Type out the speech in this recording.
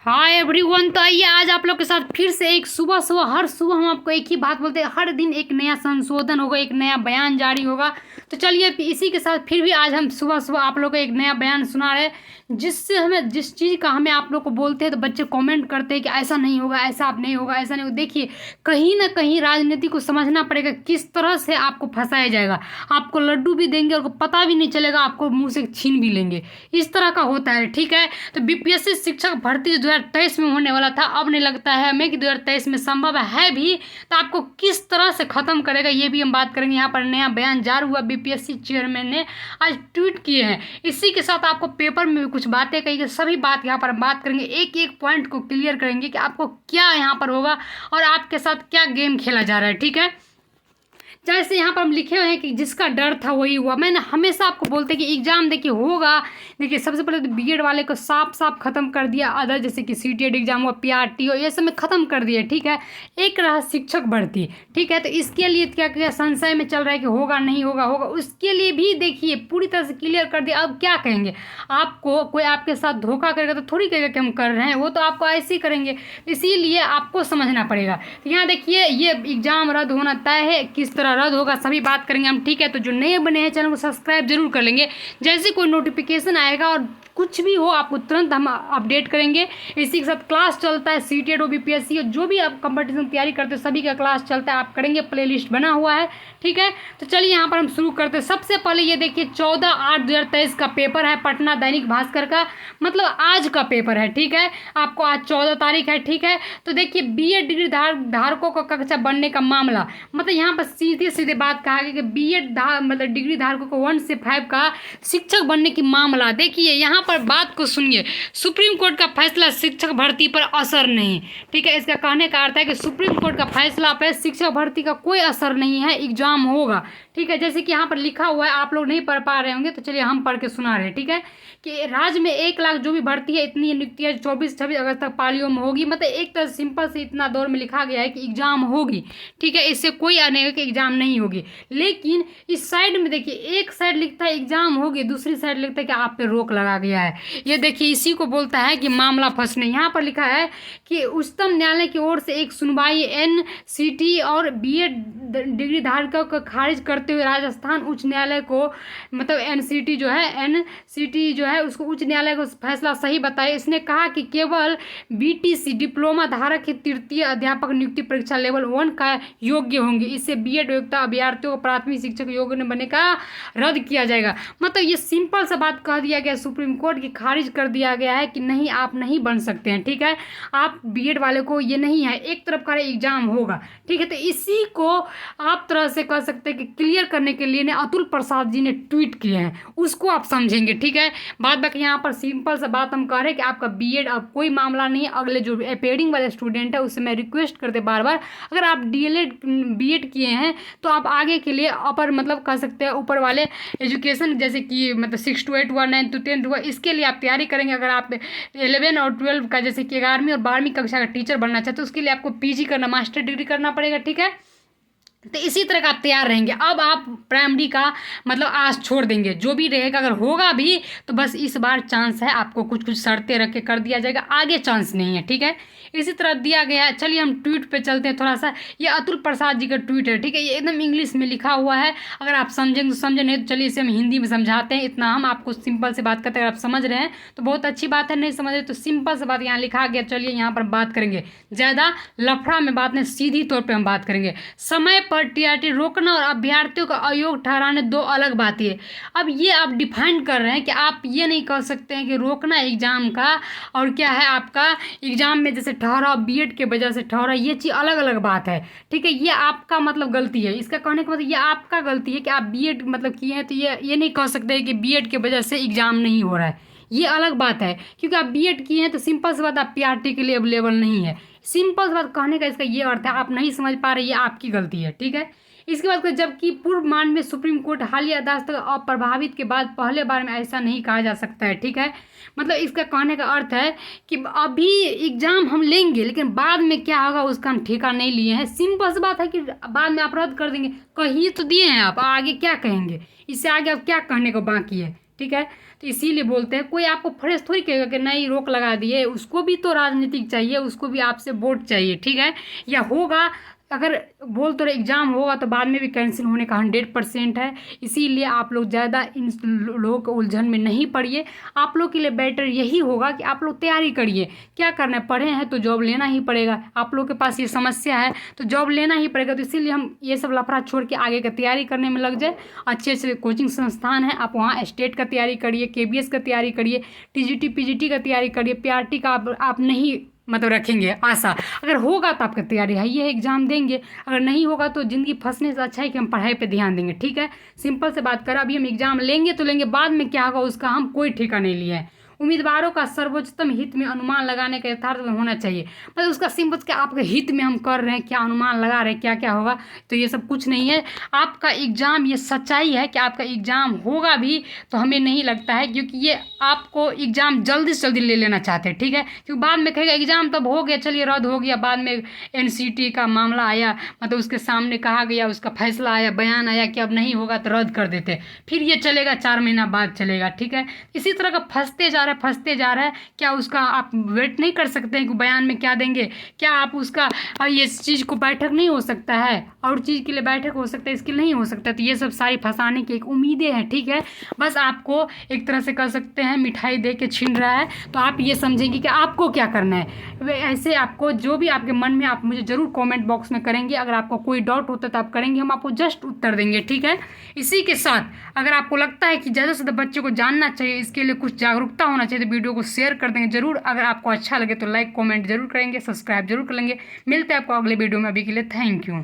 Hi everyone. तो आइए आज आप लोग के साथ फिर से एक सुबह सुबह हर सुबह हम आपको एक ही बात बोलते हैं, हर दिन एक नया संशोधन होगा, एक नया बयान जारी होगा। तो चलिए इसी के साथ फिर भी आज हम सुबह सुबह आप लोग को एक नया बयान सुना रहे हैं, जिससे हमें जिस चीज़ का हमें आप लोग को बोलते हैं तो बच्चे कमेंट करते हैं कि ऐसा नहीं होगा, ऐसा आप नहीं होगा, ऐसा नहीं होगा। देखिए कहीं ना कहीं राजनीति को समझना पड़ेगा, किस तरह से आपको फंसाया जाएगा। आपको लड्डू भी देंगे और पता भी नहीं चलेगा, आपको मुंह से छीन भी लेंगे। इस तरह का होता है, ठीक है। तो बीपीएससी शिक्षक भर्ती 2023 में होने वाला था, अब नहीं लगता है हमें कि 2023 में संभव है भी। तो आपको किस तरह से ख़त्म करेगा ये भी हम बात करेंगे। यहाँ पर नया बयान जारी हुआ, बीपीएससी चेयरमैन ने आज ट्वीट किए हैं। इसी के साथ आपको पेपर में भी कुछ बातें कही गई, सभी बात यहाँ पर हम बात करेंगे, एक एक पॉइंट को क्लियर करेंगे कि आपको क्या यहाँ पर होगा और आपके साथ क्या गेम खेला जा रहा है, ठीक है। जैसे यहाँ पर हम लिखे हुए हैं कि जिसका डर था वही हुआ। मैंने हमेशा आपको बोलते कि एग्जाम देखिए होगा। देखिए सबसे पहले तो बीएड वाले को साफ साफ खत्म कर दिया, अदर जैसे कि सीटीएट एग्जाम हुआ, पीआरटी हो, ये सब में खत्म कर दिए, ठीक है। एक रहा शिक्षक भर्ती, ठीक है। तो इसके लिए क्या क्या संशय में चल रहा है कि होगा नहीं होगा, होगा, उसके लिए भी देखिए पूरी तरह से क्लियर कर दिया। अब क्या कहेंगे, आपको कोई आपके साथ धोखा करेगा तो थोड़ी कहेगा कि हम कर रहे हैं, वो तो आपको ऐसे ही करेंगे। इसीलिए आपको समझना पड़ेगा। तो यहाँ देखिए ये एग्जाम रद्द होना तय है, किस तरह रद्द होगा सभी बात करेंगे हम, ठीक है। तो जो नए बने हैं चैनल को सब्सक्राइब जरूर कर लेंगे, जैसे कोई नोटिफिकेशन आएगा और कुछ भी हो आपको तुरंत हम अपडेट करेंगे। इसी के साथ क्लास चलता है, सीटेट हो, बीपीएससी हो, जो भी आप कंपटीशन तैयारी करते हो सभी का क्लास चलता है, आप करेंगे, प्लेलिस्ट बना हुआ है, ठीक है। तो चलिए यहाँ पर हम शुरू करते हैं। सबसे पहले ये देखिए 14/8/2023 का पेपर है, पटना दैनिक भास्कर का, मतलब आज का पेपर है, ठीक है। आपको आज 14 तारीख है, ठीक है। तो देखिए बीएड डिग्री धारकों का कक्षा बनने का मामला, मतलब यहाँ पर सीधे सीधे बात कहा गया कि बीएड मतलब डिग्री धारकों को 1 से 5 का शिक्षक बनने की मामला। देखिए यहाँ पर बात को सुनिए, सुप्रीम कोर्ट का फैसला शिक्षक भर्ती पर असर नहीं, ठीक है। इसका कहने का अर्थ है कि सुप्रीम कोर्ट का फैसला पर शिक्षक भर्ती का कोई असर नहीं है, एग्जाम होगा, ठीक है। जैसे कि यहाँ पर लिखा हुआ है, आप लोग नहीं पढ़ पा रहे होंगे तो चलिए हम पढ़ के सुना रहे हैं, ठीक है। कि राज्य में 1 लाख जो भी भर्ती है इतनी नियुक्तियाँ 24-26 अगस्त तक पालियों में होगी। मतलब एक तरह सिंपल से इतना दौर में लिखा गया है कि एग्जाम होगी, ठीक है। इससे कोई नहीं कि एग्जाम नहीं होगी। लेकिन इस साइड में देखिए एक साइड लिखता है एग्जाम होगी, दूसरी साइड लिखता है कि आप पे रोक लगा गया है। ये देखिए इसी को बोलता है कि मामला फंसने। यहाँ पर लिखा है कि उच्चतम न्यायालय की ओर से एक सुनवाई एनसीटी और बीएड डिग्री धारकों को खारिज करते हुए राजस्थान उच्च न्यायालय को, मतलब एनसीटी जो है उसको उच्च न्यायालय को फैसला सही बताया। इसने कहा कि केवल बीटीसी डिप्लोमा धारक ही तृतीय अध्यापक नियुक्ति परीक्षा लेवल 1 का योग्य होंगे। इससे बीएड योग्यता अभ्यर्थियों को प्राथमिक शिक्षक योग्य बनने का रद्द किया जाएगा। मतलब ये सिंपल सा बात कह दिया गया, सुप्रीम कोर्ट की खारिज कर दिया गया है कि नहीं आप नहीं बन सकते हैं, ठीक है। आप बीएड वाले को ये नहीं है, एक तरफ का एग्जाम होगा, ठीक है। तो इसी को आप तरह से कह सकते हैं कि क्लियर करने के लिए ने अतुल प्रसाद जी ने ट्वीट किए हैं, उसको आप समझेंगे, ठीक है। बाद बाकी यहाँ पर सिंपल सा बात हम कह रहे हैं कि आपका बीएड अब कोई मामला नहीं है। अगले जो पेडिंग वाले स्टूडेंट है उससे मैं रिक्वेस्ट करते बार बार, अगर आप डीएलएड बीएड किए हैं तो आप आगे के लिए अपर मतलब कह सकते हैं ऊपर वाले एजुकेशन जैसे कि मतलब 6 to 8 हुआ, 9 to 10 हुआ, इसके लिए आप तैयारी करेंगे। अगर आप 11 और 12 का जैसे कि 11वीं और 12वीं कक्षा का टीचर बनना चाहते हो उसके लिए आपको पीजी करना, मास्टर डिग्री करना पड़ेगा, ठीक है। तो इसी तरह का आप तैयार रहेंगे। अब आप प्राइमरी का मतलब आस छोड़ देंगे, जो भी रहेगा अगर होगा भी तो बस इस बार चांस है, आपको कुछ कुछ शर्तें रख के कर दिया जाएगा, आगे चांस नहीं है, ठीक है। इसी तरह दिया गया है। चलिए हम ट्वीट पे चलते हैं थोड़ा सा। ये अतुल प्रसाद जी का ट्वीट है, ठीक है। ये एकदम इंग्लिश में लिखा हुआ है, अगर आप समझेंगे तो समझे, नहीं तो चलिए इसे हम हिंदी में समझाते हैं। इतना हम आपको सिंपल से बात करते हैं, अगर आप समझ रहे हैं तो बहुत अच्छी बात है, नहीं समझ रहे तो सिंपल से बात यहाँ लिखा गया। चलिए यहाँ पर बात करेंगे, ज़्यादा लफड़ा में बात नहीं, सीधी तौर पर हम बात करेंगे। समय पर टीआरटी रोकना और अभ्यर्थियों का अयोग्य ठहराने दो अलग बात है। अब ये आप डिफाइन कर रहे हैं कि आप ये नहीं कह सकते हैं कि रोकना एग्जाम का और क्या है आपका एग्जाम में जैसे ठहरा बीएड के वजह से ठहरा, ये चीज़ अलग अलग बात है, ठीक है। ये आपका मतलब गलती है, इसका कहने का मतलब ये आपका गलती है कि आप बीएड मतलब किए हैं, तो ये नहीं कह सकते कि बीएड के वजह से एग्जाम नहीं हो रहा है, ये अलग बात है। क्योंकि आप बीएड किए हैं तो सिंपल सी बात आप पीआरटी के लिए अवेलेबल नहीं है। सिंपल सी बात कहने का इसका ये अर्थ है, आप नहीं समझ पा रहे, ये आपकी गलती है, ठीक है। इसके बाद जबकि पूर्व मान में सुप्रीम कोर्ट हालिया अदालत अप्रभावित के बाद पहले बार में ऐसा नहीं कहा जा सकता है, ठीक है। मतलब इसका कहने का अर्थ है कि अभी एग्जाम हम लेंगे लेकिन बाद में क्या होगा उसका हम ठेका नहीं लिए हैं। सिंपल सी बात है कि बाद में आप रद्द कर देंगे, कही तो दिए हैं, आप आगे क्या कहेंगे, इससे आगे अब क्या कहने को बाकी है, ठीक है। तो इसीलिए बोलते हैं, कोई आपको फ्रेश थोड़ी कहेगा कि नहीं रोक लगा दिए, उसको भी तो राजनीतिक चाहिए, उसको भी आपसे वोट चाहिए, ठीक है। या होगा, अगर बोल तो एग्ज़ाम होगा तो बाद में भी कैंसिल होने का 100% है। इसीलिए आप लोग ज़्यादा इन लोगों के उलझन में नहीं पड़िए। आप लोग के लिए बेटर यही होगा कि आप लोग तैयारी करिए। क्या करना है, पढ़े हैं तो जॉब लेना ही पड़ेगा। आप लोग के पास ये समस्या है तो जॉब लेना ही पड़ेगा। तो इसीलिए हम ये सब लफड़ा छोड़ के आगे का तैयारी करने में लग जाए। अच्छे अच्छे कोचिंग संस्थान है, आप वहाँ स्टेट का तैयारी करिए, KBS का तैयारी करिए, TGT PGT का तैयारी करिए। PRT का आप नहीं मतलब रखेंगे आशा। अगर होगा तो आपका तैयारी है, ये एग्ज़ाम देंगे। अगर नहीं होगा तो ज़िंदगी फंसने से अच्छा है कि हम पढ़ाई पे ध्यान देंगे, ठीक है। सिंपल से बात करें, अभी हम एग्ज़ाम लेंगे तो लेंगे, बाद में क्या होगा उसका हम कोई ठिका नहीं लिए हैं। उम्मीदवारों का सर्वोच्चतम हित में अनुमान लगाने का यथार्थ में होना चाहिए। मतलब उसका सिंपल कि आपके हित में हम कर रहे हैं, क्या अनुमान लगा रहे हैं, क्या क्या होगा, तो ये सब कुछ नहीं है। आपका एग्ज़ाम, ये सच्चाई है कि आपका एग्ज़ाम होगा भी तो हमें नहीं लगता है, क्योंकि ये आपको एग्ज़ाम जल्दी से जल्दी ले लेना चाहते हैं, ठीक है। क्योंकि बाद में कहेगा एग्ज़ाम तब हो गया, चलिए रद्द हो गया, बाद में NCT का मामला आया, मतलब उसके सामने कहा गया, उसका फैसला आया, बयान आया कि अब नहीं होगा तो रद्द कर देते, फिर ये चलेगा 4 महीना बाद चलेगा, ठीक है। इसी तरह का फंसते जा रहा है। क्या उसका आप वेट नहीं कर सकते हैं कि बयान में क्या देंगे? क्या आप उसका ये चीज़ को बैठक नहीं हो सकता है, और चीज़ के लिए बैठक हो सकता है, इसके लिए नहीं हो सकता। तो ये सब सारी फंसाने की एक उम्मीदें हैं, ठीक है। बस आपको एक तरह से कह सकते हैं मिठाई दे के छीन रहा है, तो आप ये समझेंगे कि आपको क्या करना है। ऐसे आपको जो भी आपके मन में, आप मुझे ज़रूर कमेंट बॉक्स में करेंगे। अगर आपको कोई डाउट होता है तो आप करेंगे, हम आपको जस्ट उत्तर देंगे, ठीक है। इसी के साथ अगर आपको लगता है कि ज़्यादा से ज़्यादा बच्चे को जानना चाहिए, इसके लिए कुछ जागरूकता होना चाहिए, तो वीडियो को शेयर कर देंगे ज़रूर। अगर आपको अच्छा लगे तो लाइक कमेंट जरूर करेंगे, सब्सक्राइब जरूर कर लेंगे। मिलते हैं आपको अगले वीडियो में, अभी के लिए थैंक यू।